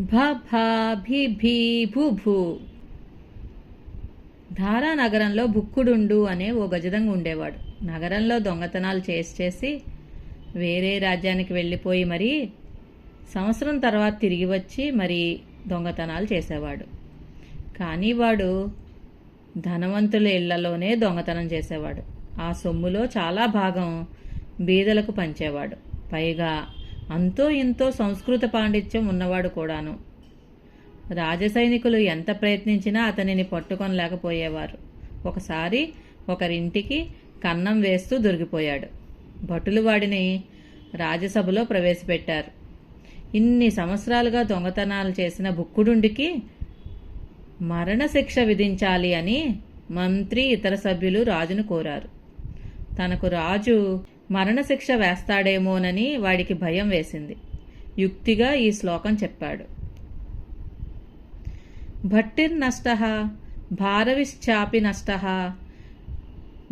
భ భ భి భీ భూ భూ. ధారా నగరంలో బుక్కుడుండు అనే ఓ గజదంగ ఉండేవాడు. నగరంలో దొంగతనాలు చేసి వేరే రాజ్యానికి వెళ్ళిపోయి మరీ సంవత్సరం తర్వాత తిరిగి వచ్చి మరీ దొంగతనాలు చేసేవాడు. కానీ వాడు ధనవంతుల ఇళ్లలోనే దొంగతనం చేసేవాడు. ఆ సొమ్ములో చాలా భాగం బీదలకు పంచేవాడు. పైగా అంతో ఇంతో సంస్కృత పాండిత్యం ఉన్నవాడు కూడాను. రాజసైనికులు ఎంత ప్రయత్నించినా అతనిని పట్టుకొనలేకపోయేవారు. ఒకసారి ఒకరింటికి కన్నం వేస్తూ దొరికిపోయాడు. భటులు వాడిని రాజసభలో ప్రవేశపెట్టారు. ఇన్ని సంవత్సరాలుగా దొంగతనాలు చేసిన బుక్కుడుండికి మరణశిక్ష విధించాలి అని మంత్రి ఇతర సభ్యులు రాజును కోరారు. తనకు రాజు మరణశిక్ష వేస్తాడేమోనని వాడికి భయం వేసింది. యుక్తిగా ఈ శ్లోకం చెప్పాడు. భట్టిర్నష్టః భారవిశ్చాపి నష్టః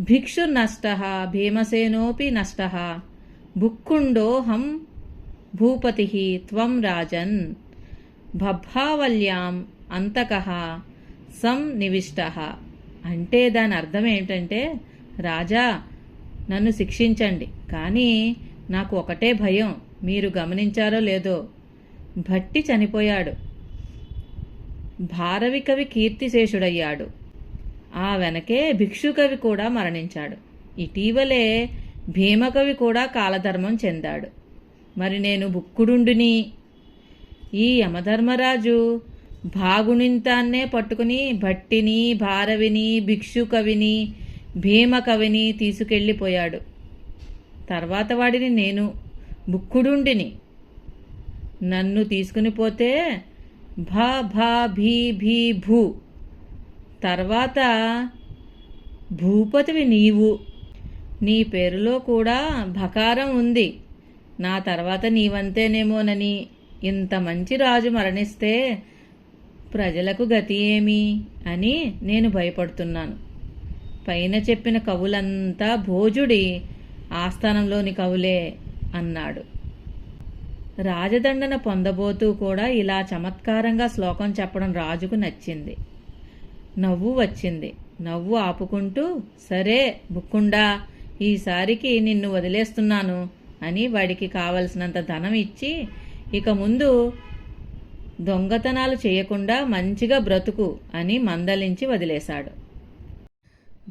భిక్షుర్నష్టః భీమసేనోపి నష్టః బుక్కుండోహం భూపతిః త్వం రాజన్ బభ్రావల్యాం అంతకః సంనివిష్టః. అంటే దాని అర్థం ఏమిటంటే, రాజా నన్ను శిక్షించండి, కానీ నాకు ఒకటే భయం. మీరు గమనించారో లేదో, భట్టి చనిపోయాడు, భారవికవి కీర్తిశేషుడయ్యాడు, ఆ వెనకే భిక్షుకవి కూడా మరణించాడు. ఇటీవలే భీమకవి కూడా కాలధర్మం చెందాడు. మరి నేను బుక్కుడుండిని. ఈ యమధర్మరాజు భాగునింతాన్నే పట్టుకుని భట్టిని, భారవిని, భిక్షుకవిని, భీమకవిని తీసుకెళ్ళిపోయాడు. తర్వాత వాడిని నేను బుక్కుడుండిని. నన్ను తీసుకుని పోతే భ భ భీ భీ భూ, తర్వాత భూపతివి నీవు. నీ పేరులో కూడా భకారం ఉంది. నా తర్వాత నీవంతేనేమోనని. ఇంత మంచి రాజు మరణిస్తే ప్రజలకు గతి ఏమి అని నేను భయపడుతున్నాను. పైన చెప్పిన కవులంతా భోజుడి ఆస్థానంలోని కవులే అన్నాడు. రాజదండన పొందబోతూ కూడా ఇలా చమత్కారంగా శ్లోకం చెప్పడం రాజుకు నచ్చింది. నవ్వు వచ్చింది. నవ్వు ఆపుకుంటూ, సరే బుక్కుండా, ఈసారికి నిన్ను వదిలేస్తున్నాను అని వాడికి కావలసినంత ధనం ఇచ్చి, ఇక ముందు దొంగతనాలు చేయకుండా మంచిగా బ్రతుకు అని మందలించి వదిలేశాడు.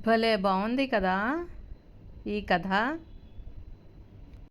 భలే బాగుంది కదా ఈ కథ.